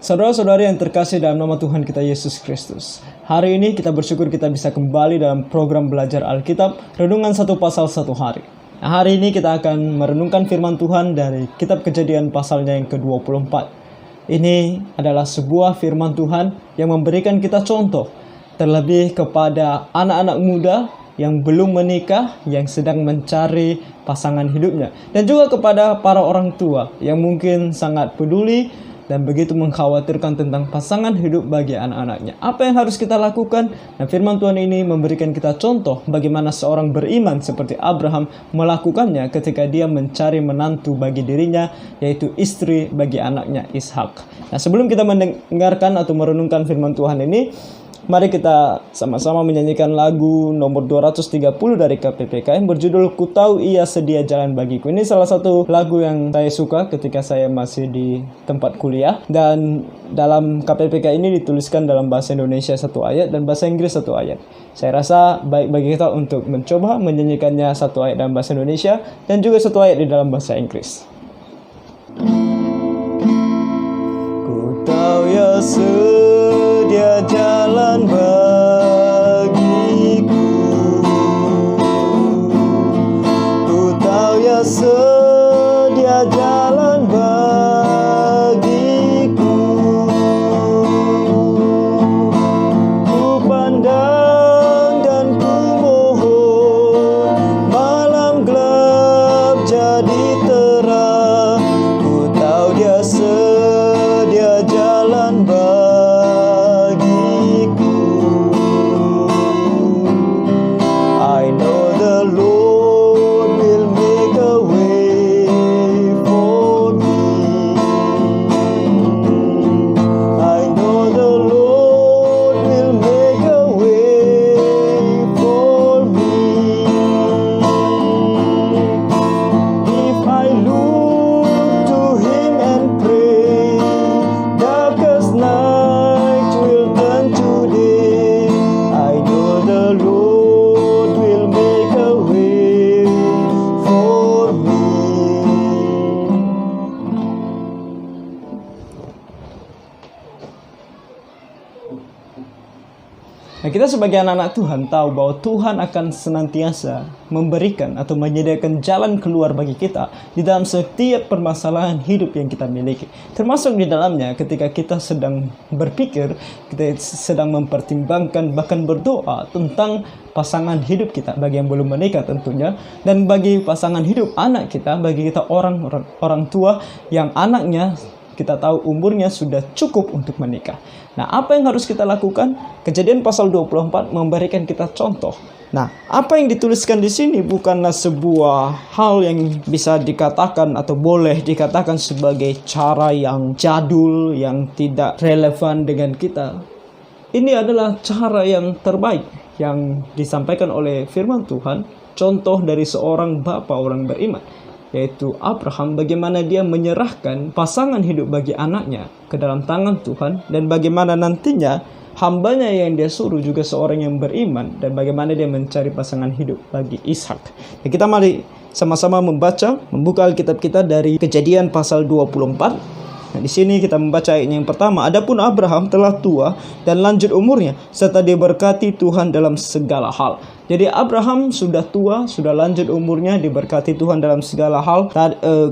Saudara-saudari yang terkasih dalam nama Tuhan kita Yesus Kristus, hari ini kita bersyukur kita bisa kembali dalam program belajar Alkitab, Renungan satu pasal satu hari. Nah, hari ini kita akan merenungkan firman Tuhan dari kitab Kejadian pasalnya yang ke-24. Ini adalah sebuah firman Tuhan yang memberikan kita contoh, terlebih kepada anak-anak muda yang belum menikah, yang sedang mencari pasangan hidupnya, dan juga kepada para orang tua yang mungkin sangat peduli dan begitu mengkhawatirkan tentang pasangan hidup bagi anak-anaknya. Apa yang harus kita lakukan? Nah, firman Tuhan ini memberikan kita contoh bagaimana seorang beriman seperti Abraham melakukannya ketika dia mencari menantu bagi dirinya, yaitu istri bagi anaknya Ishak. Nah, sebelum kita mendengarkan atau merenungkan firman Tuhan ini, mari kita sama-sama menyanyikan lagu nomor 230 dari KPPK yang berjudul Ku Tahu Ia Sedia Jalan Bagiku. Ini salah satu lagu yang saya suka ketika saya masih di tempat kuliah. Dan dalam KPPK ini dituliskan dalam bahasa Indonesia satu ayat dan bahasa Inggris satu ayat. Saya rasa baik bagi kita untuk mencoba menyanyikannya satu ayat dalam bahasa Indonesia dan juga satu ayat di dalam bahasa Inggris. Ku tahu ya sedia jalan bagiku, ku tahu ya sedia jalan bagiku. Ku pandang dan ku mohon, malam gelap jadi terang. Ku tahu dia sedia jalan bagiku. Nah, kita sebagai anak-anak Tuhan tahu bahwa Tuhan akan senantiasa memberikan atau menyediakan jalan keluar bagi kita di dalam setiap permasalahan hidup yang kita miliki. Termasuk di dalamnya ketika kita sedang berpikir, kita sedang mempertimbangkan bahkan berdoa tentang pasangan hidup kita bagi yang belum menikah tentunya, dan bagi pasangan hidup anak kita, bagi kita orang tua yang anaknya kita tahu umurnya sudah cukup untuk menikah. Nah, apa yang harus kita lakukan? Kejadian pasal 24 memberikan kita contoh. Nah, apa yang dituliskan di sini bukanlah sebuah hal yang bisa dikatakan atau boleh dikatakan sebagai cara yang jadul, yang tidak relevan dengan kita. Ini adalah cara yang terbaik yang disampaikan oleh firman Tuhan, contoh dari seorang bapa orang beriman, yaitu Abraham, bagaimana dia menyerahkan pasangan hidup bagi anaknya ke dalam tangan Tuhan, dan bagaimana nantinya hambanya yang dia suruh juga seorang yang beriman, dan bagaimana dia mencari pasangan hidup bagi Ishak. Nah, kita mari sama-sama membuka Alkitab kita dari Kejadian pasal 24. Nah, di sini kita membaca ayat yang pertama. Adapun Abraham telah tua dan lanjut umurnya, serta diberkati Tuhan dalam segala hal. Jadi Abraham sudah tua, sudah lanjut umurnya, diberkati Tuhan dalam segala hal.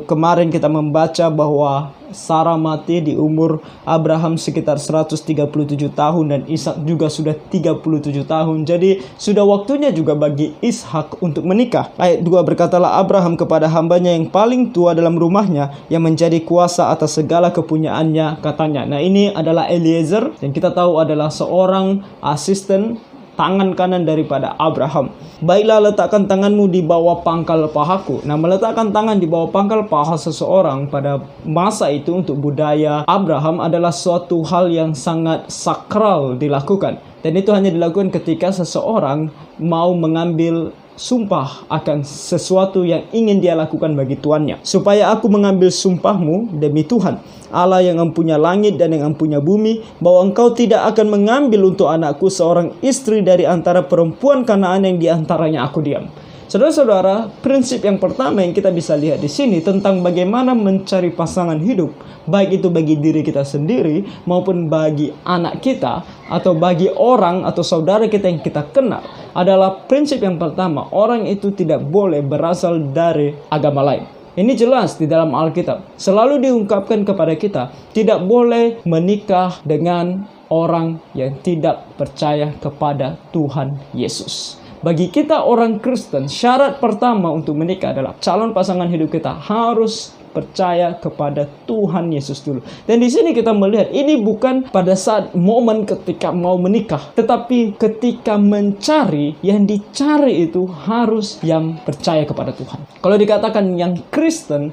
Kemarin kita membaca bahwa Sarah mati di umur Abraham sekitar 137 tahun dan Ishak juga sudah 37 tahun. Jadi sudah waktunya juga bagi Ishak untuk menikah. Ayat 2 berkatalah Abraham kepada hambanya yang paling tua dalam rumahnya, yang menjadi kuasa atas segala kepunyaannya, katanya. Nah, ini adalah Eliezer yang kita tahu adalah seorang asisten tangan kanan daripada Abraham. Baiklah, letakkan tanganmu di bawah pangkal pahaku. Nah, meletakkan tangan di bawah pangkal paha seseorang pada masa itu untuk budaya Abraham adalah suatu hal yang sangat sakral dilakukan. Dan itu hanya dilakukan ketika seseorang mau mengambil sumpah akan sesuatu yang ingin dia lakukan bagi tuannya. Supaya aku mengambil sumpahmu demi Tuhan, Allah yang empunya langit dan yang empunya bumi, bahwa engkau tidak akan mengambil untuk anakku seorang istri dari antara perempuan Kanaan yang diantaranya aku diam. Saudara-saudara, prinsip yang pertama yang kita bisa lihat di sini tentang bagaimana mencari pasangan hidup, baik itu bagi diri kita sendiri maupun bagi anak kita atau bagi orang atau saudara kita yang kita kenal, adalah prinsip yang pertama, orang itu tidak boleh berasal dari agama lain. Ini jelas di dalam Alkitab. Selalu diungkapkan kepada kita, tidak boleh menikah dengan orang yang tidak percaya kepada Tuhan Yesus. Bagi kita orang Kristen, syarat pertama untuk menikah adalah calon pasangan hidup kita harus percaya kepada Tuhan Yesus dulu. Dan di sini kita melihat ini bukan pada saat momen ketika mau menikah, tetapi ketika mencari, yang dicari itu harus yang percaya kepada Tuhan. Kalau dikatakan yang Kristen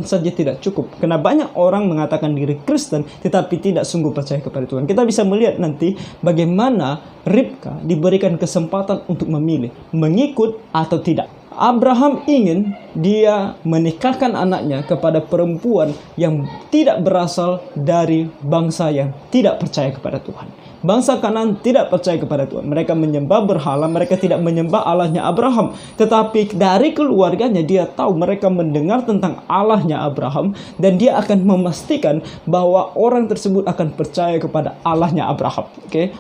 saja tidak cukup. Karena banyak orang mengatakan diri Kristen tetapi tidak sungguh percaya kepada Tuhan. Kita bisa melihat nanti bagaimana Ribka diberikan kesempatan untuk memilih, mengikut atau tidak. Abraham ingin dia menikahkan anaknya kepada perempuan yang tidak berasal dari bangsa yang tidak percaya kepada Tuhan. Bangsa Kanaan tidak percaya kepada Tuhan. Mereka menyembah berhala, mereka tidak menyembah Allahnya Abraham. Tetapi dari keluarganya dia tahu, mereka mendengar tentang Allahnya Abraham, dan dia akan memastikan bahwa orang tersebut akan percaya kepada Allahnya Abraham.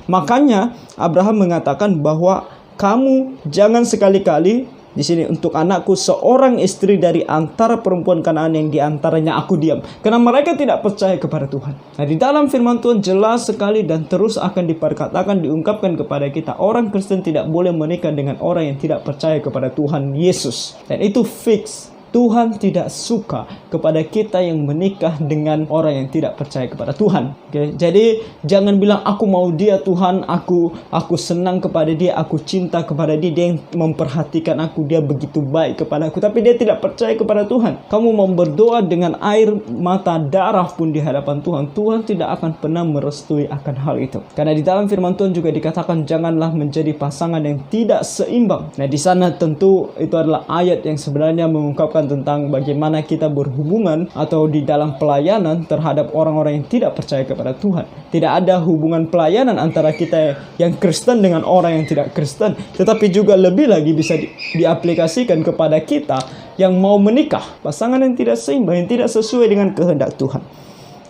Makanya Abraham mengatakan bahwa kamu jangan sekali-kali di sini untuk anakku seorang istri dari antara perempuan Kanaan yang diantaranya aku diam. Karena mereka tidak percaya kepada Tuhan. Nah, di dalam firman Tuhan jelas sekali dan terus akan diperkatakan, diungkapkan kepada kita. Orang Kristen tidak boleh menikah dengan orang yang tidak percaya kepada Tuhan Yesus. Dan itu fix. Tuhan tidak suka kepada kita yang menikah dengan orang yang tidak percaya kepada Tuhan. Jadi jangan bilang aku mau dia Tuhan, aku senang kepada dia, aku cinta kepada dia, dia yang memperhatikan aku, dia begitu baik kepada aku, tapi dia tidak percaya kepada Tuhan. Kamu mau berdoa dengan air mata darah pun di hadapan Tuhan, Tuhan tidak akan pernah merestui akan hal itu. Karena di dalam firman Tuhan juga dikatakan janganlah menjadi pasangan yang tidak seimbang. Nah, di sana tentu itu adalah ayat yang sebenarnya mengungkapkan tentang bagaimana kita berhubungan atau di dalam pelayanan terhadap orang-orang yang tidak percaya kepada Tuhan. Tidak ada hubungan pelayanan antara kita yang Kristen dengan orang yang tidak Kristen, tetapi juga lebih lagi bisa diaplikasikan kepada kita yang mau menikah, pasangan yang tidak seimbang, yang tidak sesuai dengan kehendak Tuhan.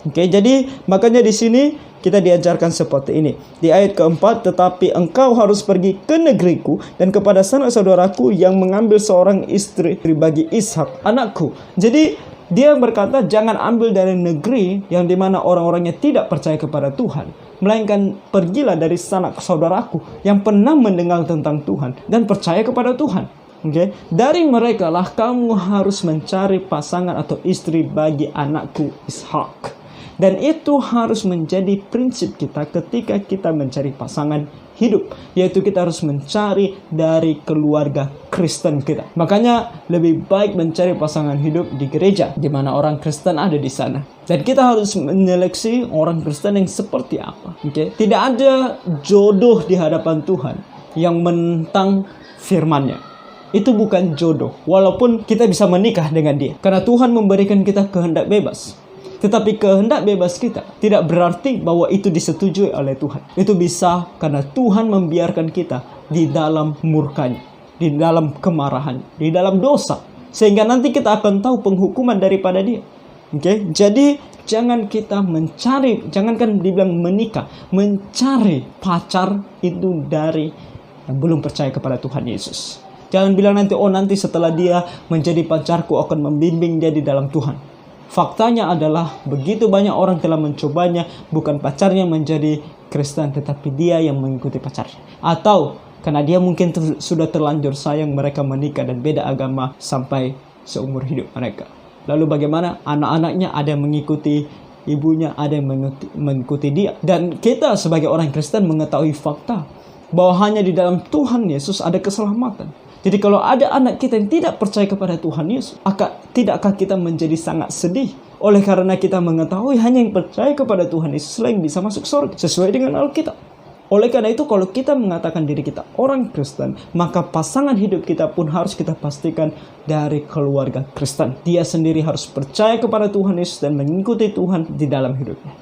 Jadi makanya di sini kita diajarkan seperti ini. Di ayat keempat, tetapi engkau harus pergi ke negeriku dan kepada sanak saudaraku yang mengambil seorang istri bagi Ishak anakku. Jadi dia berkata jangan ambil dari negeri yang dimana orang-orangnya tidak percaya kepada Tuhan, melainkan pergilah dari sanak saudaraku yang pernah mendengar tentang Tuhan dan percaya kepada Tuhan. Dari mereka lah kamu harus mencari pasangan atau istri bagi anakku Ishak. Dan itu harus menjadi prinsip kita ketika kita mencari pasangan hidup, yaitu kita harus mencari dari keluarga Kristen kita. Makanya lebih baik mencari pasangan hidup di gereja, di mana orang Kristen ada di sana. Dan kita harus menyeleksi orang Kristen yang seperti apa. Tidak ada jodoh di hadapan Tuhan yang menentang firman-Nya. Itu bukan jodoh, walaupun kita bisa menikah dengan dia. Karena Tuhan memberikan kita kehendak bebas. Tetapi kehendak bebas kita tidak berarti bahwa itu disetujui oleh Tuhan. Itu bisa karena Tuhan membiarkan kita di dalam murkanya, di dalam kemarahan, di dalam dosa. Sehingga nanti kita akan tahu penghukuman daripada dia. Jadi jangan kita mencari, jangankan dibilang menikah, mencari pacar itu dari yang belum percaya kepada Tuhan Yesus. Jangan bilang nanti setelah dia menjadi pacarku akan membimbing dia di dalam Tuhan. Faktanya adalah begitu banyak orang telah mencobanya, bukan pacarnya menjadi Kristen, tetapi dia yang mengikuti pacarnya. Atau karena dia mungkin sudah terlanjur sayang, mereka menikah dan beda agama sampai seumur hidup mereka. Lalu bagaimana? Anak-anaknya ada yang mengikuti ibunya, ada yang mengikuti dia. Dan kita sebagai orang Kristen mengetahui fakta bahwa hanya di dalam Tuhan Yesus ada keselamatan. Jadi kalau ada anak kita yang tidak percaya kepada Tuhan Yesus, tidakkah kita menjadi sangat sedih? Oleh karena kita mengetahui hanya yang percaya kepada Tuhan Yesus yang bisa masuk surga sesuai dengan Alkitab. Oleh karena itu kalau kita mengatakan diri kita orang Kristen, maka pasangan hidup kita pun harus kita pastikan dari keluarga Kristen. Dia sendiri harus percaya kepada Tuhan Yesus dan mengikuti Tuhan di dalam hidupnya.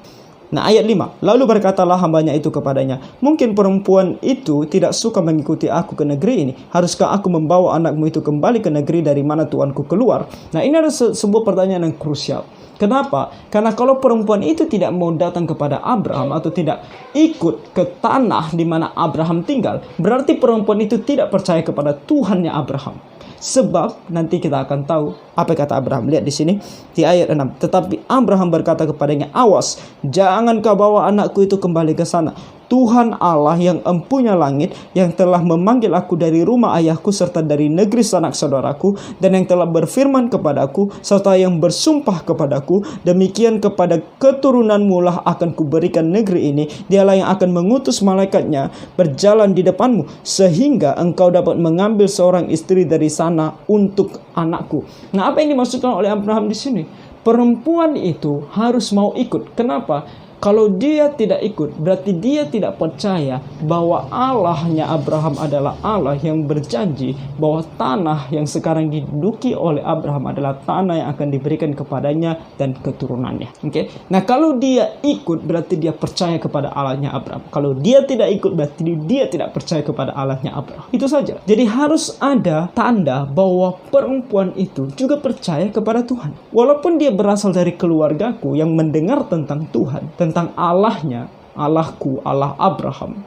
Nah, ayat 5. Lalu berkatalah hambanya itu kepadanya, mungkin perempuan itu tidak suka mengikuti aku ke negeri ini. Haruskah aku membawa anakmu itu kembali ke negeri dari mana tuanku keluar? Nah, ini adalah sebuah pertanyaan yang krusial. Kenapa? Karena kalau perempuan itu tidak mau datang kepada Abraham atau tidak ikut ke tanah di mana Abraham tinggal, berarti perempuan itu tidak percaya kepada Tuhannya Abraham. Sebab nanti kita akan tahu apa kata Abraham. Lihat di sini di ayat 6. Tetapi Abraham berkata kepadanya, awas, jangan kau bawa anakku itu kembali ke sana. Tuhan Allah yang empunya langit, yang telah memanggil aku dari rumah ayahku serta dari negeri sanak saudaraku, dan yang telah berfirman kepadaku serta yang bersumpah kepadaku, demikian kepada keturunanmu lah akan kuberikan negeri ini. Dialah yang akan mengutus malaikatnya berjalan di depanmu, sehingga engkau dapat mengambil seorang istri dari sana untuk anakku. Nah, apa yang dimaksudkan oleh Abraham di sini? Perempuan itu harus mau ikut. Kenapa? Kalau dia tidak ikut, berarti dia tidak percaya bahwa Allahnya Abraham adalah Allah yang berjanji bahwa tanah yang sekarang diduduki oleh Abraham adalah tanah yang akan diberikan kepadanya dan keturunannya. Oke? Nah, kalau dia ikut, berarti dia percaya kepada Allahnya Abraham. Kalau dia tidak ikut, berarti dia tidak percaya kepada Allahnya Abraham. Itu saja. Jadi harus ada tanda bahwa perempuan itu juga percaya kepada Tuhan. Walaupun dia berasal dari keluargaku yang mendengar tentang Tuhan, tentang Allahnya, Allahku, Allah Abraham,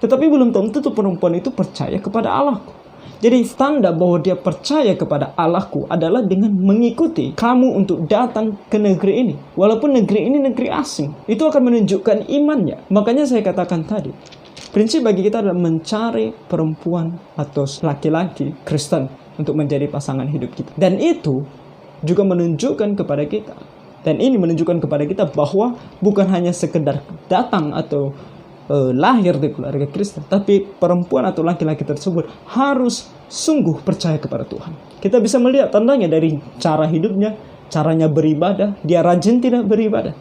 tetapi belum tentu perempuan itu percaya kepada Allahku. Jadi tanda bahwa dia percaya kepada Allahku adalah dengan mengikuti kamu untuk datang ke negeri ini. Walaupun negeri ini negeri asing, itu akan menunjukkan imannya. Makanya saya katakan tadi, prinsip bagi kita adalah mencari perempuan atau laki-laki Kristen untuk menjadi pasangan hidup kita. Dan itu juga menunjukkan kepada kita, dan ini menunjukkan kepada kita bahwa bukan hanya sekedar datang atau lahir di keluarga Kristen, tapi perempuan atau laki-laki tersebut harus sungguh percaya kepada Tuhan. Kita bisa melihat tandanya dari cara hidupnya, caranya beribadah. Dia rajin tidak beribadah.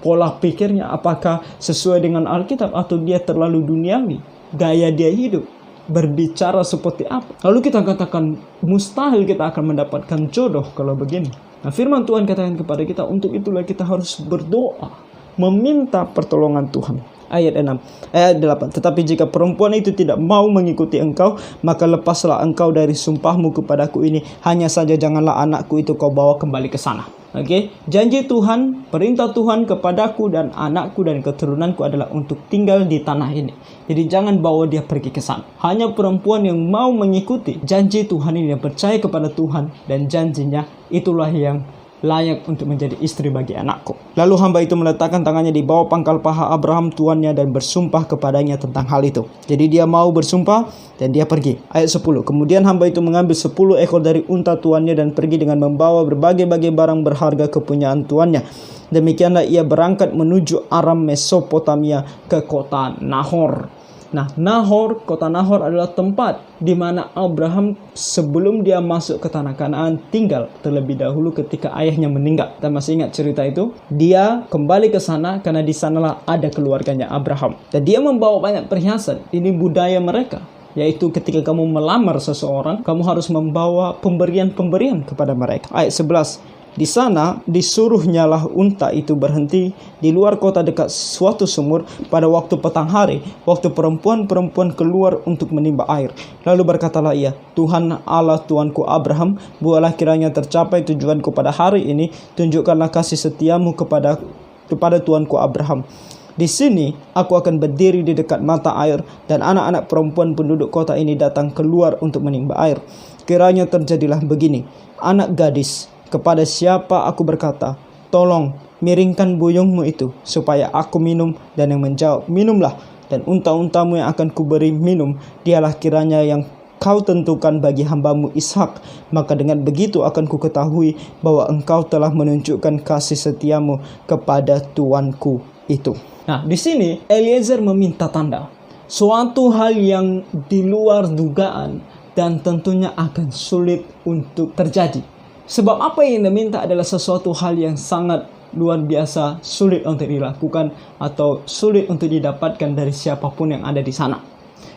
Pola pikirnya apakah sesuai dengan Alkitab atau dia terlalu duniawi. Gaya dia hidup, berbicara seperti apa. Lalu kita katakan mustahil kita akan mendapatkan jodoh kalau begini. Nah, firman Tuhan katakan kepada kita, untuk itulah kita harus berdoa, meminta pertolongan Tuhan. Ayat 8. Tetapi jika perempuan itu tidak mau mengikuti engkau, maka lepaslah engkau dari sumpahmu kepadaku ini. Hanya saja janganlah anakku itu kau bawa kembali ke sana. Oke, janji Tuhan, perintah Tuhan kepadaku dan anakku dan keturunanku adalah untuk tinggal di tanah ini. Jadi jangan bawa dia pergi ke sana. Hanya perempuan yang mau mengikuti janji Tuhan ini, yang percaya kepada Tuhan dan janjinya, itulah yang layak untuk menjadi istri bagi anakku. Lalu hamba itu meletakkan tangannya di bawah pangkal paha Abraham tuannya dan bersumpah kepadanya tentang hal itu. Jadi dia mau bersumpah dan dia pergi. Ayat 10. Kemudian hamba itu mengambil 10 ekor dari unta tuannya dan pergi dengan membawa berbagai-bagai barang berharga kepunyaan tuannya. Demikianlah ia berangkat menuju Aram Mesopotamia ke kota Nahor. Nah, Nahor, kota Nahor adalah tempat di mana Abraham sebelum dia masuk ke tanah Kanaan tinggal terlebih dahulu ketika ayahnya meninggal. Kita masih ingat cerita itu? Dia kembali ke sana karena di sanalah ada keluarganya Abraham. Dan dia membawa banyak perhiasan. Ini budaya mereka, yaitu ketika kamu melamar seseorang, kamu harus membawa pemberian-pemberian kepada mereka. Ayat 11. Di sana disuruhnyalah unta itu berhenti di luar kota dekat suatu sumur pada waktu petang hari, waktu perempuan-perempuan keluar untuk menimba air. Lalu berkatalah ia, Tuhan Allah tuanku Abraham, buatlah kiranya tercapai tujuanku pada hari ini, tunjukkanlah kasih setiamu kepada tuanku Abraham. Di sini aku akan berdiri di dekat mata air, dan anak-anak perempuan penduduk kota ini datang keluar untuk menimba air. Kiranya terjadilah begini, anak gadis, kepada siapa aku berkata, tolong miringkan buyungmu itu supaya aku minum, dan yang menjawab, minumlah, dan unta-untamu yang akan kuberi minum, dialah kiranya yang kau tentukan bagi hambamu Ishak. Maka dengan begitu akan ku ketahui bahwa engkau telah menunjukkan kasih setiamu kepada tuanku itu. Nah, di sini Eliezer meminta tanda, suatu hal yang di luar dugaan dan tentunya akan sulit untuk terjadi. Sebab apa yang diminta adalah sesuatu hal yang sangat luar biasa, sulit untuk dilakukan atau sulit untuk didapatkan dari siapapun yang ada di sana.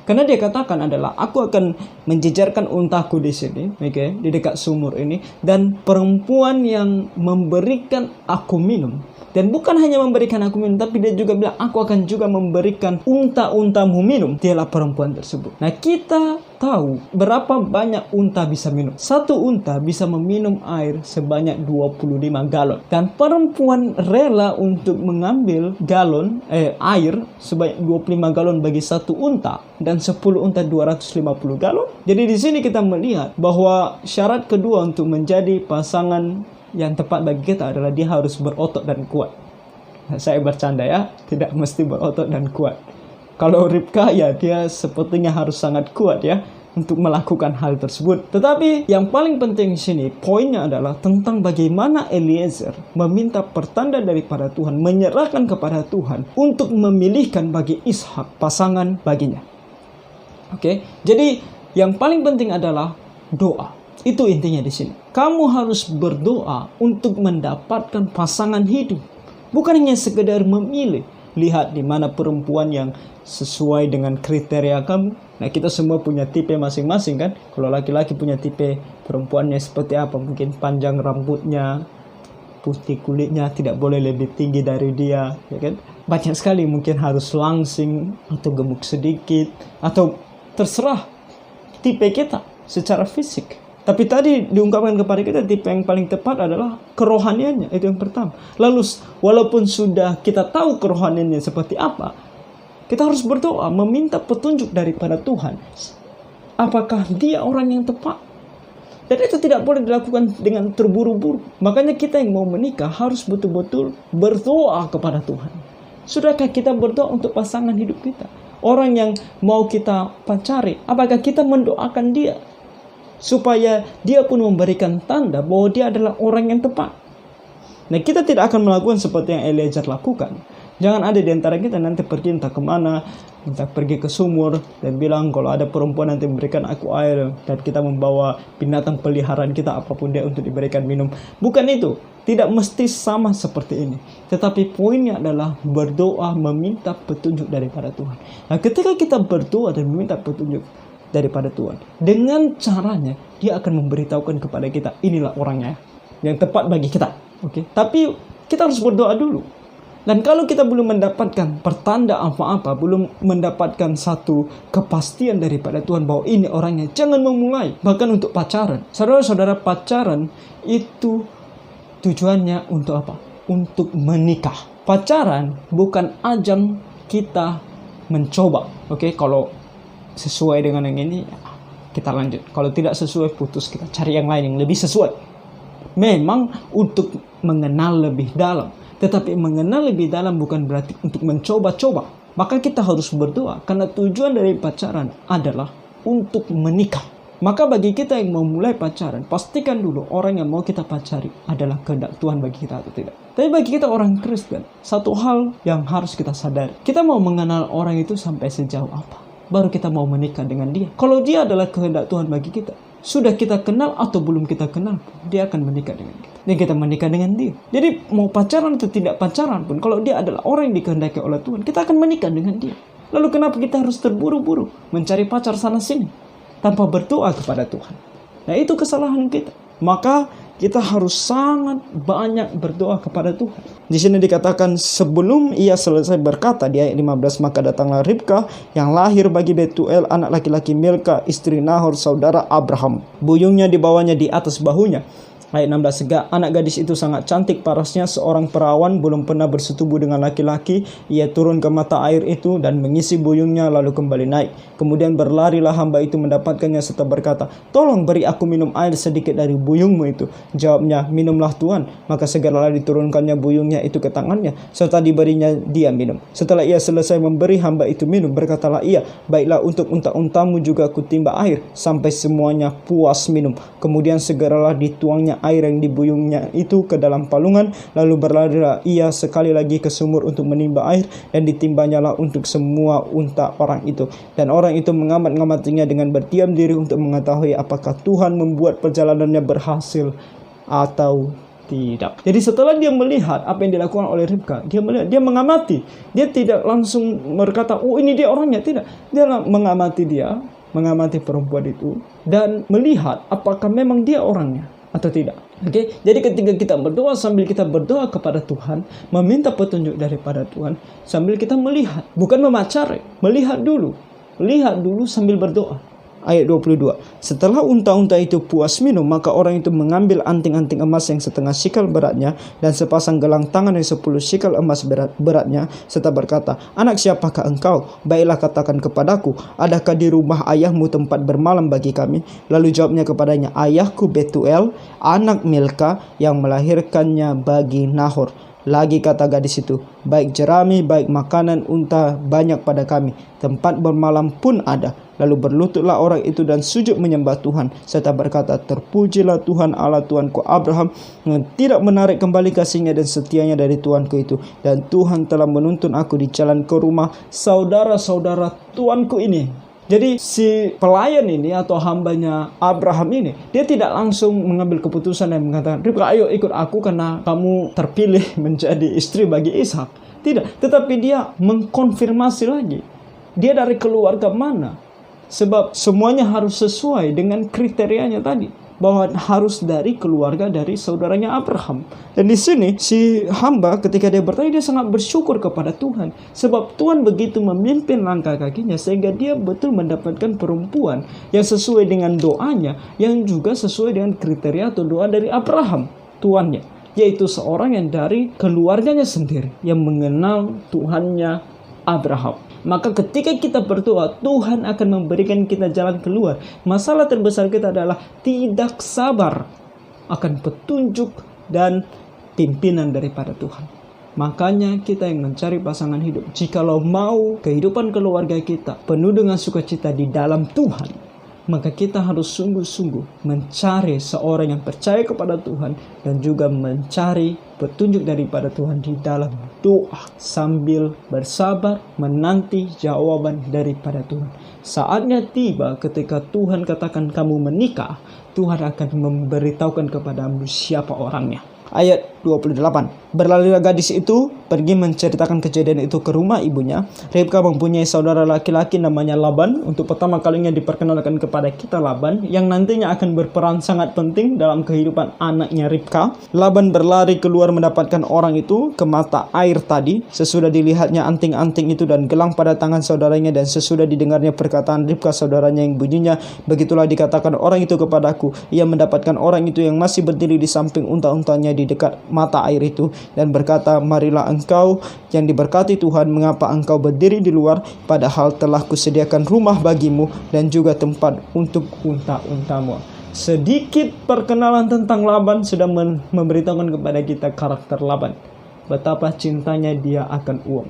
Karena dia katakan adalah, aku akan menjejarkan untaku di sini, di dekat sumur ini, dan perempuan yang memberikan aku minum. Dan bukan hanya memberikan aku minum, tapi dia juga bilang, aku akan juga memberikan unta-untamu minum. Dialah perempuan tersebut. Nah, kita tahu berapa banyak unta bisa minum. Satu unta bisa meminum air sebanyak 25 galon. Dan perempuan rela untuk mengambil air sebanyak 25 galon bagi satu unta. Dan 10 unta 250 galon. Jadi di sini kita melihat bahwa syarat kedua untuk menjadi pasangan yang tepat bagi kita adalah dia harus berotot dan kuat. Saya bercanda ya, tidak mesti berotot dan kuat. Kalau Ribka ya dia sepertinya harus sangat kuat ya untuk melakukan hal tersebut. Tetapi yang paling penting di sini poinnya adalah tentang bagaimana Eliezer meminta pertanda daripada Tuhan, menyerahkan kepada Tuhan untuk memilihkan bagi Ishak pasangan baginya. Jadi yang paling penting adalah doa. Itu intinya di sini. Kamu harus berdoa untuk mendapatkan pasangan hidup. Bukan hanya sekedar memilih. Lihat di mana perempuan yang sesuai dengan kriteria kamu. Nah, kita semua punya tipe masing-masing kan. Kalau laki-laki punya tipe perempuannya seperti apa? Mungkin panjang rambutnya, putih kulitnya, tidak boleh lebih tinggi dari dia, ya kan? Banyak sekali, mungkin harus langsing atau gemuk sedikit, atau terserah tipe kita secara fisik. Tapi tadi diungkapkan kepada kita tipe yang paling tepat adalah kerohaniannya. Itu yang pertama. Lalu walaupun sudah kita tahu kerohaniannya seperti apa, kita harus berdoa meminta petunjuk daripada Tuhan. Apakah dia orang yang tepat? Dan itu tidak boleh dilakukan dengan terburu-buru. Makanya kita yang mau menikah harus betul-betul berdoa kepada Tuhan. Sudahkah kita berdoa untuk pasangan hidup kita? Orang yang mau kita pacari, apakah kita mendoakan dia? Supaya dia pun memberikan tanda bahwa dia adalah orang yang tepat. Nah, kita tidak akan melakukan seperti yang Eliezer lakukan. Jangan ada di antara kita nanti pergi entah kemana, entah pergi ke sumur dan bilang kalau ada perempuan nanti memberikan aku air, dan kita membawa binatang peliharaan kita apapun dia untuk diberikan minum. Bukan itu. Tidak mesti sama seperti ini. Tetapi poinnya adalah berdoa meminta petunjuk daripada Tuhan. Nah, ketika kita berdoa dan meminta petunjuk daripada Tuhan, dengan caranya dia akan memberitahukan kepada kita inilah orangnya yang tepat bagi kita. Tapi kita harus berdoa dulu. Dan kalau kita belum mendapatkan pertanda apa-apa, belum mendapatkan satu kepastian daripada Tuhan bahwa ini orangnya, jangan memulai. Bahkan untuk pacaran, saudara-saudara, pacaran itu tujuannya untuk apa? Untuk menikah. Pacaran bukan ajang kita mencoba. Kalau sesuai dengan yang ini, kita lanjut. Kalau tidak sesuai, putus, kita cari yang lain yang lebih sesuai. Memang untuk mengenal lebih dalam. Tetapi mengenal lebih dalam bukan berarti untuk mencoba-coba. Maka kita harus berdoa. Karena tujuan dari pacaran adalah untuk menikah. Maka bagi kita yang mau mulai pacaran, pastikan dulu orang yang mau kita pacari adalah kehendak Tuhan bagi kita atau tidak. Tapi bagi kita orang Kristen, satu hal yang harus kita sadari. Kita mau mengenal orang itu sampai sejauh apa? Baru kita mau menikah dengan dia. Kalau dia adalah kehendak Tuhan bagi kita, sudah kita kenal atau belum kita kenal, dia akan menikah dengan kita. Dan kita menikah dengan dia. Jadi mau pacaran atau tidak pacaran pun, kalau dia adalah orang yang dikehendaki oleh Tuhan, kita akan menikah dengan dia. Lalu kenapa kita harus terburu-buru mencari pacar sana sini tanpa berdoa kepada Tuhan? Nah, itu kesalahan kita. Maka kita harus sangat banyak berdoa kepada Tuhan. Di sini dikatakan sebelum ia selesai berkata di ayat 15, maka datanglah Ribka yang lahir bagi Betuel anak laki-laki Milka istri Nahor saudara Abraham. Buyungnya dibawanya di atas bahunya. Ayat 16, anak gadis itu sangat cantik parasnya, seorang perawan, belum pernah bersetubuh dengan laki-laki. Ia turun ke mata air itu dan mengisi buyungnya lalu kembali naik. Kemudian berlarilah hamba itu mendapatkannya serta berkata, tolong beri aku minum air sedikit dari buyungmu itu. Jawabnya, minumlah Tuan. Maka segeralah diturunkannya buyungnya itu ke tangannya serta diberinya dia minum. Setelah ia selesai memberi hamba itu minum, berkatalah ia, baiklah, untuk unta-untamu juga kutimba air sampai semuanya puas minum. Kemudian segeralah dituangnya air yang dibuyungnya itu ke dalam palungan, lalu berlarilah ia sekali lagi ke sumur untuk menimba air, dan ditimbanyalah untuk semua unta orang itu. Dan orang itu mengamat-ngamatinya dengan berdiam diri untuk mengetahui apakah Tuhan membuat perjalanannya berhasil atau Tidak. Jadi setelah dia melihat apa yang dilakukan oleh Ribka, dia melihat, dia mengamati. Dia tidak langsung berkata, oh ini dia orangnya. Tidak. Dia mengamati perempuan itu dan melihat apakah memang dia orangnya atau tidak. Oke, jadi ketika kita berdoa, sambil kita berdoa kepada Tuhan, meminta petunjuk daripada Tuhan, sambil kita melihat, bukan memacari, melihat dulu sambil berdoa. Ayat 22. Setelah unta-unta itu puas minum, maka orang itu mengambil anting-anting emas yang setengah sikal beratnya dan sepasang gelang tangan yang 10 sikal emas beratnya, serta berkata, anak siapakah engkau? Baiklah katakan kepadaku, adakah di rumah ayahmu tempat bermalam bagi kami? Lalu jawabnya kepadanya, ayahku Betuel, anak Milka yang melahirkannya bagi Nahor. Lagi kata gadis itu, baik jerami, baik makanan unta banyak pada kami, tempat bermalam pun ada. Lalu berlututlah orang itu dan sujud menyembah Tuhan, serta berkata, terpujilah Tuhan Allah Tuanku Abraham, yang tidak menarik kembali kasihnya dan setianya dari Tuanku itu. Dan Tuhan telah menuntun aku di jalan ke rumah saudara-saudara Tuanku ini. Jadi si pelayan ini atau hambanya Abraham ini, dia tidak langsung mengambil keputusan dan mengatakan, Ribka ayo ikut aku karena kamu terpilih menjadi istri bagi Ishak. Tidak, tetapi dia mengkonfirmasi lagi. Dia dari keluarga mana? Sebab semuanya harus sesuai dengan kriterianya tadi, bahwa harus dari keluarga dari saudaranya Abraham. Dan di sini si hamba ketika dia bertanya, dia sangat bersyukur kepada Tuhan, sebab Tuhan begitu memimpin langkah kakinya sehingga dia betul mendapatkan perempuan yang sesuai dengan doanya, yang juga sesuai dengan kriteria atau doa dari Abraham tuannya, yaitu seorang yang dari keluarganya sendiri yang mengenal Tuhannya Abraham. Maka ketika kita berdoa, Tuhan akan memberikan kita jalan keluar. Masalah terbesar kita adalah tidak sabar akan petunjuk dan pimpinan daripada Tuhan. Makanya kita yang mencari pasangan hidup, jikalau mau kehidupan keluarga kita penuh dengan sukacita di dalam Tuhan, maka kita harus sungguh-sungguh mencari seorang yang percaya kepada Tuhan dan juga mencari petunjuk daripada Tuhan di dalam doa sambil bersabar menanti jawaban daripada Tuhan. Saatnya tiba ketika Tuhan katakan kamu menikah, Tuhan akan memberitahukan kepadamu siapa orangnya. Ayat 28. Berlalulah gadis itu pergi menceritakan kejadian itu ke rumah ibunya. Ribka mempunyai saudara laki-laki namanya Laban. Untuk pertama kalinya diperkenalkan kepada kita Laban, yang nantinya akan berperan sangat penting dalam kehidupan anaknya Ribka. Laban berlari keluar mendapatkan orang itu ke mata air tadi. Sesudah dilihatnya anting-anting itu dan gelang pada tangan saudaranya, dan sesudah didengarnya perkataan Ribka saudaranya yang bunyinya, begitulah dikatakan orang itu kepadaku. Ia mendapatkan orang itu yang masih berdiri di samping unta-untanya di dekat mata air itu, dan berkata, marilah engkau yang diberkati Tuhan, mengapa engkau berdiri di luar, padahal telah kusediakan rumah bagimu dan juga tempat untuk unta-untamu. Sedikit perkenalan tentang Laban sudah memberitahukan kepada kita karakter Laban, betapa cintanya dia akan uang.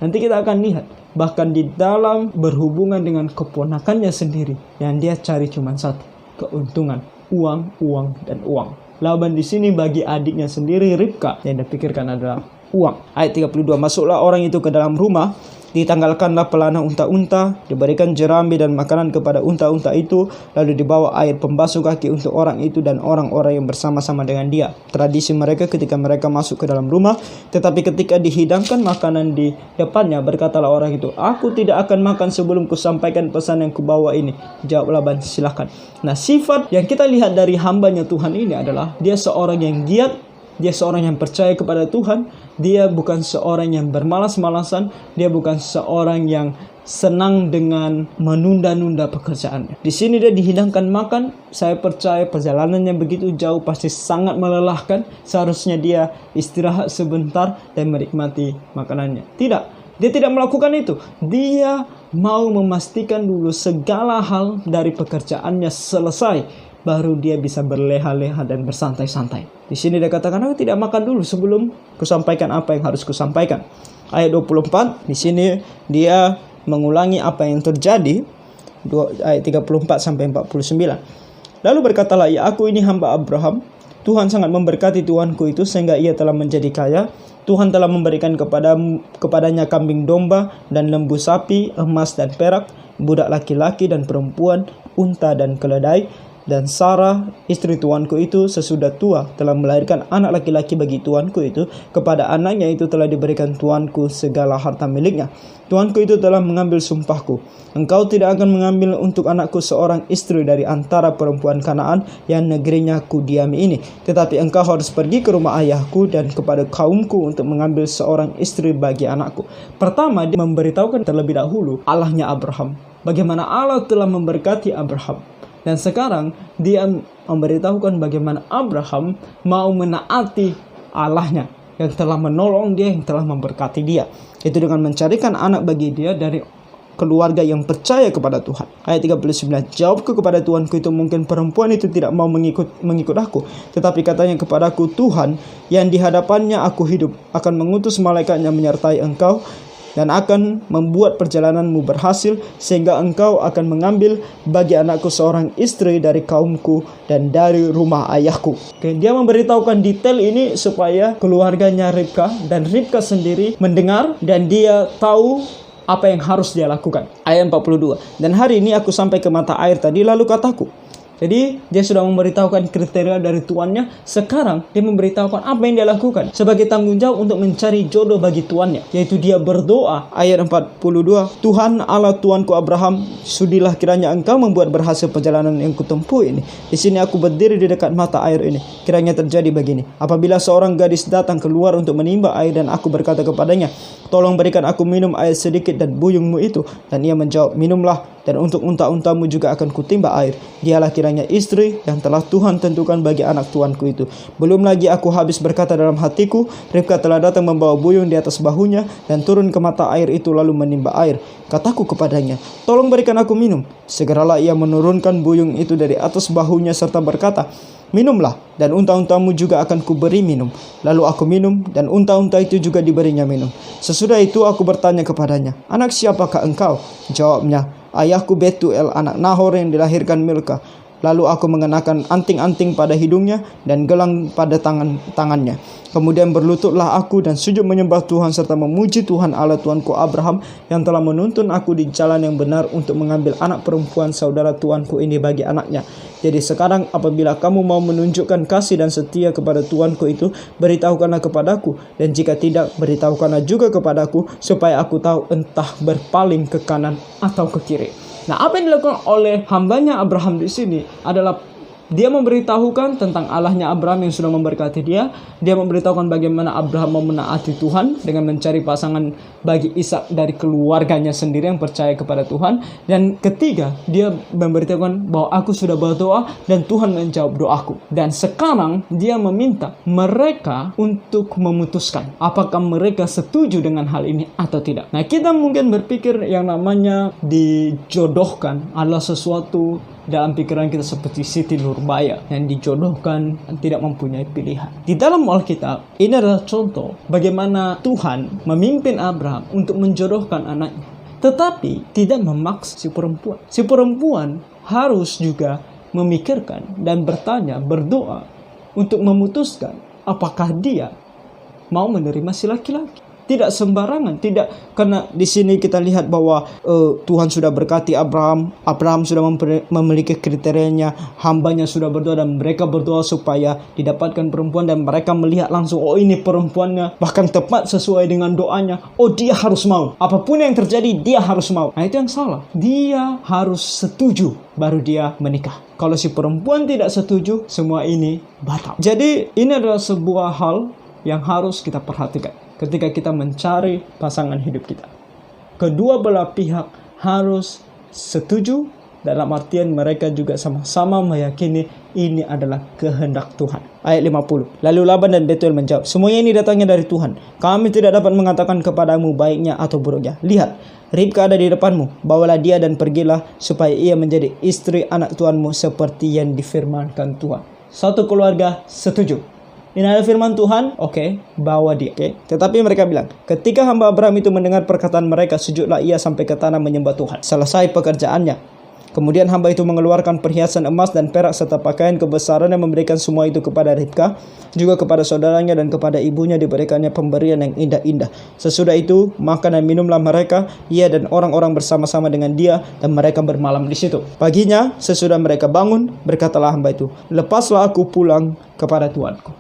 Nanti kita akan lihat, bahkan di dalam berhubungan dengan keponakannya sendiri, yang dia cari cuma satu, keuntungan, uang, uang, dan uang. Laban di sini bagi adiknya sendiri Ribka yang dipikirkan adalah uang. Ayat 32. Masuklah orang itu ke dalam rumah, ditanggalkanlah pelana unta-unta, diberikan jerami dan makanan kepada unta-unta itu, lalu dibawa air pembasuh kaki untuk orang itu dan orang-orang yang bersama-sama dengan dia. Tradisi mereka ketika mereka masuk ke dalam rumah, tetapi ketika dihidangkan makanan di depannya, berkatalah orang itu, aku tidak akan makan sebelum kusampaikan pesan yang kubawa ini. Jawab Laban, silakan. Nah, sifat yang kita lihat dari hambanya Tuhan ini adalah dia seorang yang giat, dia seorang yang percaya kepada Tuhan. Dia bukan seorang yang bermalas-malasan. Dia bukan seorang yang senang dengan menunda-nunda pekerjaannya. Di sini dia dihidangkan makan. Saya percaya perjalanannya begitu jauh pasti sangat melelahkan. Seharusnya dia istirahat sebentar dan menikmati makanannya. Tidak, dia tidak melakukan itu. Dia mau memastikan dulu segala hal dari pekerjaannya selesai, baru dia bisa berleha-leha dan bersantai-santai. Di sini dia katakan, aku tidak makan dulu sebelum kusampaikan apa yang harus kusampaikan. Ayat 24, di sini dia mengulangi apa yang terjadi. Ayat 34 sampai 49. Lalu berkatalah, ya aku ini hamba Abraham. Tuhan sangat memberkati tuanku itu sehingga ia telah menjadi kaya. Tuhan telah memberikan kepadanya kambing domba dan lembu sapi, emas dan perak, budak laki-laki dan perempuan, unta dan keledai. Dan Sarah, istri tuanku itu sesudah tua telah melahirkan anak laki-laki bagi tuanku itu. Kepada anaknya itu telah diberikan tuanku segala harta miliknya. Tuanku itu telah mengambil sumpahku. Engkau tidak akan mengambil untuk anakku seorang istri dari antara perempuan Kanaan yang negerinya kudiami ini. Tetapi engkau harus pergi ke rumah ayahku dan kepada kaumku untuk mengambil seorang istri bagi anakku. Pertama, dia memberitahukan terlebih dahulu Allahnya Abraham. Bagaimana Allah telah memberkati Abraham. Dan sekarang dia memberitahukan bagaimana Abraham mau menaati Allahnya yang telah menolong dia, yang telah memberkati dia. Itu dengan mencarikan anak bagi dia dari keluarga yang percaya kepada Tuhan. Ayat 39, jawabku kepada Tuanku itu, mungkin perempuan itu tidak mau mengikut aku. Tetapi katanya kepadaku, Tuhan yang di hadapannya aku hidup akan mengutus malaikatnya menyertai engkau dan akan membuat perjalananmu berhasil, sehingga engkau akan mengambil bagi anakku seorang istri dari kaumku dan dari rumah ayahku. Oke, dia memberitahukan detail ini supaya keluarganya Ribka dan Ribka sendiri mendengar dan dia tahu apa yang harus dia lakukan. Ayat 42, dan hari ini aku sampai ke mata air tadi, lalu kataku. Jadi dia sudah memberitahukan kriteria dari tuannya. Sekarang dia memberitahukan apa yang dia lakukan sebagai tanggung jawab untuk mencari jodoh bagi tuannya, yaitu dia berdoa. Ayat 42, Tuhan Allah tuanku Abraham, sudilah kiranya engkau membuat berhasil perjalanan yang kutempuh ini. Di sini aku berdiri di dekat mata air ini. Kiranya terjadi begini, apabila seorang gadis datang keluar untuk menimba air dan aku berkata kepadanya, tolong berikan aku minum air sedikit dan buyungmu itu. Dan ia menjawab, minumlah, dan untuk unta-untamu juga akan kutimba air. Dialah kiranya istri yang telah Tuhan tentukan bagi anak tuanku itu. Belum lagi aku habis berkata dalam hatiku, Ribka telah datang membawa buyung di atas bahunya dan turun ke mata air itu lalu menimba air. Kataku kepadanya, tolong berikan aku minum. Segeralah ia menurunkan buyung itu dari atas bahunya serta berkata, minumlah, dan unta-untamu juga akan kuberi minum. Lalu aku minum, dan unta-unta itu juga diberinya minum. Sesudah itu aku bertanya kepadanya, anak siapakah engkau? Jawabnya, ayahku Betuel, anak Nahor yang dilahirkan Milka. Lalu aku mengenakan anting-anting pada hidungnya dan gelang pada tangannya. Kemudian berlututlah aku dan sujud menyembah Tuhan serta memuji Tuhan Allah tuanku Abraham yang telah menuntun aku di jalan yang benar untuk mengambil anak perempuan saudara tuanku ini bagi anaknya. Jadi sekarang apabila kamu mau menunjukkan kasih dan setia kepada tuanku itu, beritahukanlah kepadaku, dan jika tidak, beritahukanlah juga kepadaku, supaya aku tahu entah berpaling ke kanan atau ke kiri. Nah, apa yang dilakukan oleh hambanya Abraham di sini adalah dia memberitahukan tentang Allahnya Abraham yang sudah memberkati dia. Dia memberitahukan bagaimana Abraham mau menaati Tuhan dengan mencari pasangan bagi Ishak dari keluarganya sendiri yang percaya kepada Tuhan. Dan ketiga, dia memberitahukan bahwa aku sudah berdoa dan Tuhan menjawab doaku. Dan sekarang dia meminta mereka untuk memutuskan apakah mereka setuju dengan hal ini atau tidak. Nah, kita mungkin berpikir yang namanya dijodohkan adalah sesuatu dalam pikiran kita seperti Siti Nurbaya yang dijodohkan dan tidak mempunyai pilihan. Di dalam Alkitab, ini adalah contoh bagaimana Tuhan memimpin Abraham untuk menjodohkan anaknya, tetapi tidak memaksa si perempuan. Si perempuan harus juga memikirkan dan bertanya, berdoa untuk memutuskan apakah dia mau menerima si laki-laki. Tidak sembarangan, tidak, karena di sini kita lihat bahwa Tuhan sudah berkati Abraham. Abraham sudah memiliki kriterianya, hambanya sudah berdoa dan mereka berdoa supaya didapatkan perempuan, dan mereka melihat langsung, oh ini perempuannya, bahkan tepat sesuai dengan doanya. Oh, dia harus mau, apapun yang terjadi dia harus mau. Nah, itu yang salah. Dia harus setuju baru dia menikah. Kalau si perempuan tidak setuju, semua ini batal. Jadi ini adalah sebuah hal yang harus kita perhatikan ketika kita mencari pasangan hidup kita. Kedua belah pihak harus setuju, dalam artian mereka juga sama-sama meyakini ini adalah kehendak Tuhan. Ayat 50. Lalu Laban dan Betuel menjawab, semuanya ini datangnya dari Tuhan. Kami tidak dapat mengatakan kepadamu baiknya atau buruknya. Lihat, Ribka ada di depanmu. Bawalah dia dan pergilah, supaya ia menjadi istri anak tuanmu seperti yang difirmankan Tuhan. Satu keluarga setuju. Ini ada firman Tuhan, oke, bawa dia. Tetapi mereka bilang, ketika hamba Abraham itu mendengar perkataan mereka, sujudlah ia sampai ke tanah menyembah Tuhan. Selesai pekerjaannya. Kemudian hamba itu mengeluarkan perhiasan emas dan perak serta pakaian kebesaran dan memberikan semua itu kepada Ribka, juga kepada saudaranya dan kepada ibunya diberikannya pemberian yang indah-indah. Sesudah itu makan dan minumlah mereka, ia dan orang-orang bersama-sama dengan dia, dan mereka bermalam di situ. Paginya sesudah mereka bangun, berkatalah hamba itu, lepaslah aku pulang kepada tuanku.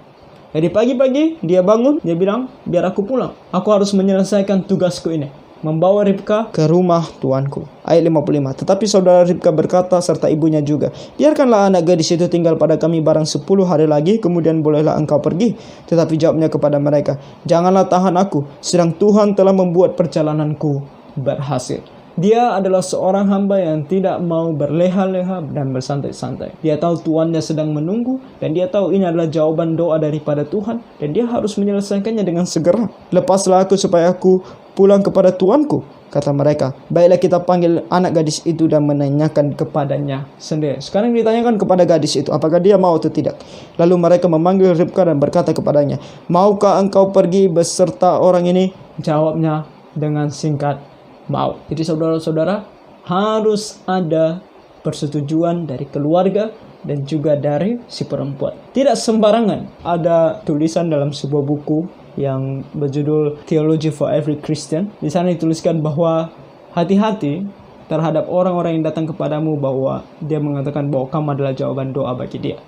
Jadi pagi-pagi dia bangun, dia bilang, biar aku pulang, aku harus menyelesaikan tugasku ini, membawa Ribka ke rumah tuanku. Ayat 55. Tetapi saudara Ribka berkata serta ibunya juga, biarkanlah anak gadis itu tinggal pada kami barang 10 hari lagi, kemudian bolehlah engkau pergi. Tetapi jawabnya kepada mereka, janganlah tahan aku, sedang Tuhan telah membuat perjalananku berhasil. Dia adalah seorang hamba yang tidak mau berleha-leha dan bersantai-santai. Dia tahu tuannya sedang menunggu, dan dia tahu ini adalah jawaban doa daripada Tuhan, dan dia harus menyelesaikannya dengan segera. Lepaslah aku supaya aku pulang kepada tuanku, kata mereka. Baiklah, kita panggil anak gadis itu dan menanyakan kepadanya sendiri. Sekarang ditanyakan kepada gadis itu, apakah dia mau atau tidak. Lalu mereka memanggil Ribka dan berkata kepadanya, maukah engkau pergi beserta orang ini? Jawabnya dengan singkat, mau. Jadi saudara-saudara, harus ada persetujuan dari keluarga dan juga dari si perempuan. Tidak sembarangan. Ada tulisan dalam sebuah buku yang berjudul Theology for Every Christian. Di sana dituliskan bahwa hati-hati terhadap orang-orang yang datang kepadamu bahwa dia mengatakan bahwa kamu adalah jawaban doa bagi dia.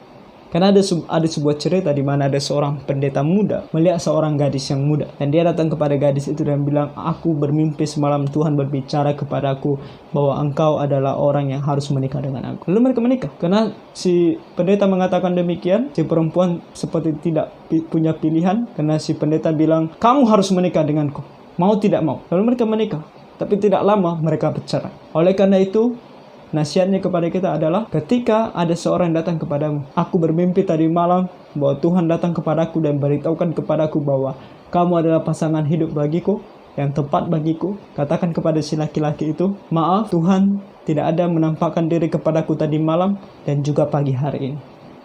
Karena ada sebuah cerita di mana ada seorang pendeta muda melihat seorang gadis yang muda, dan dia datang kepada gadis itu dan bilang, aku bermimpi semalam Tuhan berbicara kepadaku bahwa engkau adalah orang yang harus menikah dengan aku. Lalu mereka menikah. Karena si pendeta mengatakan demikian, si perempuan seperti tidak punya pilihan, karena si pendeta bilang, kamu harus menikah denganku, mau tidak mau. Lalu mereka menikah, tapi tidak lama mereka bercerai. Oleh karena itu, nasihatnya kepada kita adalah, ketika ada seorang datang kepadamu, aku bermimpi tadi malam bahwa Tuhan datang kepadaku dan beritahukan kepadaku bahwa kamu adalah pasangan hidup bagiku, yang tepat bagiku. Katakan kepada si laki-laki itu, maaf, Tuhan tidak ada menampakkan diri kepadaku tadi malam dan juga pagi hari ini.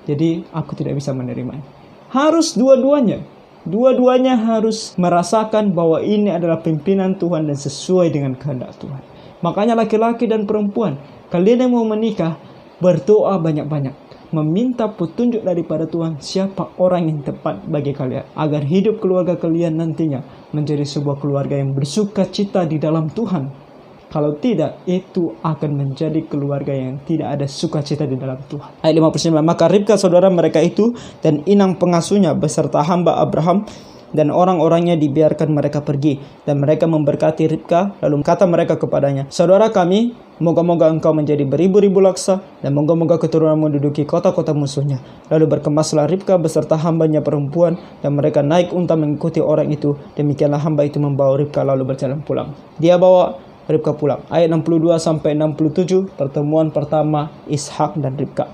Jadi aku tidak bisa menerimanya. Harus dua-duanya. Dua-duanya harus merasakan bahwa ini adalah pimpinan Tuhan dan sesuai dengan kehendak Tuhan. Makanya laki-laki dan perempuan, kalian yang mau menikah, berdoa banyak-banyak, meminta petunjuk daripada Tuhan siapa orang yang tepat bagi kalian, agar hidup keluarga kalian nantinya menjadi sebuah keluarga yang bersuka cita di dalam Tuhan. Kalau tidak, itu akan menjadi keluarga yang tidak ada sukacita di dalam Tuhan. Ayat 59. Maka Ribka saudara mereka itu dan inang pengasuhnya beserta hamba Abraham dan orang-orangnya dibiarkan mereka pergi, dan mereka memberkati Ribka. Lalu kata mereka kepadanya, saudara kami, moga-moga engkau menjadi beribu-ribu laksa, dan moga-moga keturunanmu menduduki kota-kota musuhnya. Lalu berkemaslah Ribka beserta hambanya perempuan, dan mereka naik unta mengikuti orang itu. Demikianlah hamba itu membawa Ribka lalu berjalan pulang. Dia bawa Ribka pulang. Ayat 62-67, pertemuan pertama Ishak dan Ribka.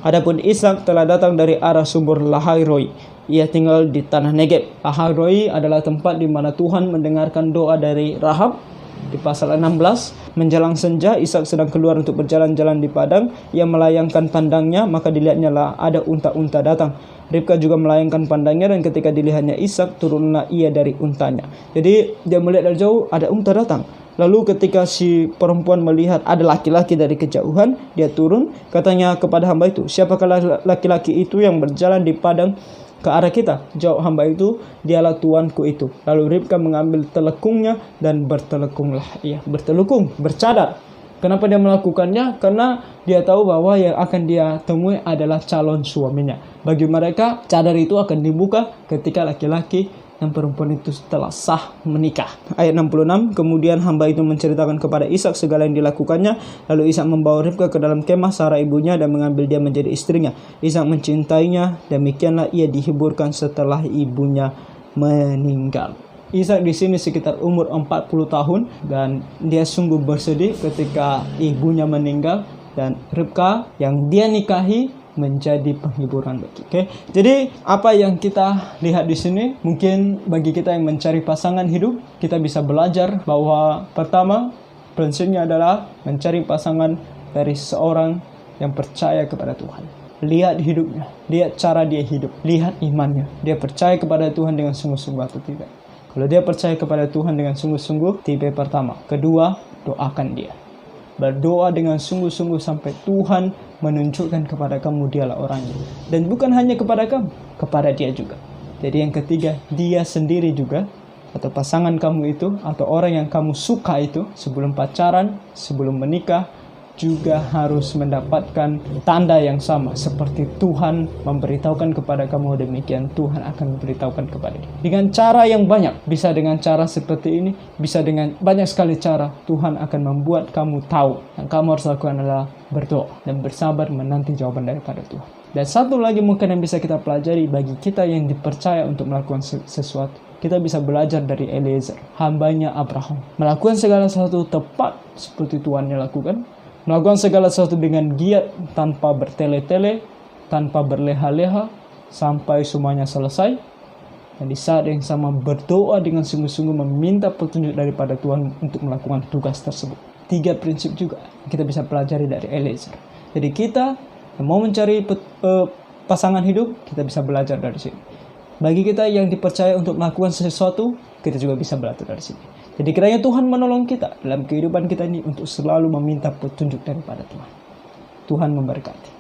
Adapun Ishak telah datang dari arah sumber Lahai-Roi. Ia tinggal di tanah Negeb. Lahai-Roi adalah tempat di mana Tuhan mendengarkan doa dari Rahab. Di pasal 16, menjelang senja, Ishak sedang keluar untuk berjalan-jalan di padang. Ia melayangkan pandangnya, maka dilihatnya lah ada unta-unta datang. Ribka juga melayangkan pandangnya, dan ketika dilihatnya Ishak, turunlah ia dari untanya. Jadi dia melihat dari jauh ada unta datang. Lalu ketika si perempuan melihat ada laki-laki dari kejauhan, dia turun, katanya kepada hamba itu, siapakah laki-laki itu yang berjalan di padang ke arah kita? Jawab hamba itu, dialah tuanku itu. Lalu Ribka mengambil telekungnya dan bertelekunglah ia. Bertelekung, bercadar. Kenapa dia melakukannya? Karena dia tahu bahwa yang akan dia temui adalah calon suaminya. Bagi mereka, cadar itu akan dibuka ketika laki-laki dan perempuan itu telah sah menikah. Ayat 66, kemudian hamba itu menceritakan kepada Ishak segala yang dilakukannya. Lalu Ishak membawa Ribka ke dalam kemah Sarah ibunya dan mengambil dia menjadi istrinya. Ishak mencintainya, demikianlah ia dihiburkan setelah ibunya meninggal. Ishak di sini sekitar umur 40 tahun dan dia sungguh bersedih ketika ibunya meninggal, dan Ribka yang dia nikahi menjadi penghiburan bagi. Jadi apa yang kita lihat di sini, mungkin bagi kita yang mencari pasangan hidup, kita bisa belajar bahwa pertama, prinsipnya adalah mencari pasangan dari seorang yang percaya kepada Tuhan. Lihat hidupnya, lihat cara dia hidup, lihat imannya. Dia percaya kepada Tuhan dengan sungguh-sungguh atau tidak. Kalau dia percaya kepada Tuhan dengan sungguh-sungguh, tipe pertama. Kedua, doakan dia. Berdoa dengan sungguh-sungguh sampai Tuhan menunjukkan kepada kamu dialah orangnya. Dan bukan hanya kepada kamu, kepada dia juga. Jadi yang ketiga, dia sendiri juga, atau pasangan kamu itu, atau orang yang kamu suka itu, sebelum pacaran, sebelum menikah, juga harus mendapatkan tanda yang sama seperti Tuhan memberitahukan kepada kamu, demikian Tuhan akan memberitahukan kepada dia. Dengan cara yang banyak, bisa dengan cara seperti ini, bisa dengan banyak sekali cara. Tuhan akan membuat kamu tahu. Yang kamu harus lakukan adalah berdoa dan bersabar menanti jawaban daripada Tuhan. Dan satu lagi mungkin yang bisa kita pelajari bagi kita yang dipercaya untuk melakukan sesuatu, kita bisa belajar dari Eliezer, hambanya Abraham. Melakukan segala sesuatu tepat seperti Tuhan yang lakukan. Melakukan segala sesuatu dengan giat, tanpa bertele-tele, tanpa berleha-leha, sampai semuanya selesai. Dan di saat yang sama berdoa dengan sungguh-sungguh meminta petunjuk daripada Tuhan untuk melakukan tugas tersebut. 3 prinsip juga kita bisa pelajari dari Eliezer. Jadi kita yang mau mencari pasangan hidup, kita bisa belajar dari sini. Bagi kita yang dipercaya untuk melakukan sesuatu, kita juga bisa belajar dari sini. Jadi kiranya Tuhan menolong kita dalam kehidupan kita ini untuk selalu meminta petunjuk daripada Tuhan. Tuhan memberkati.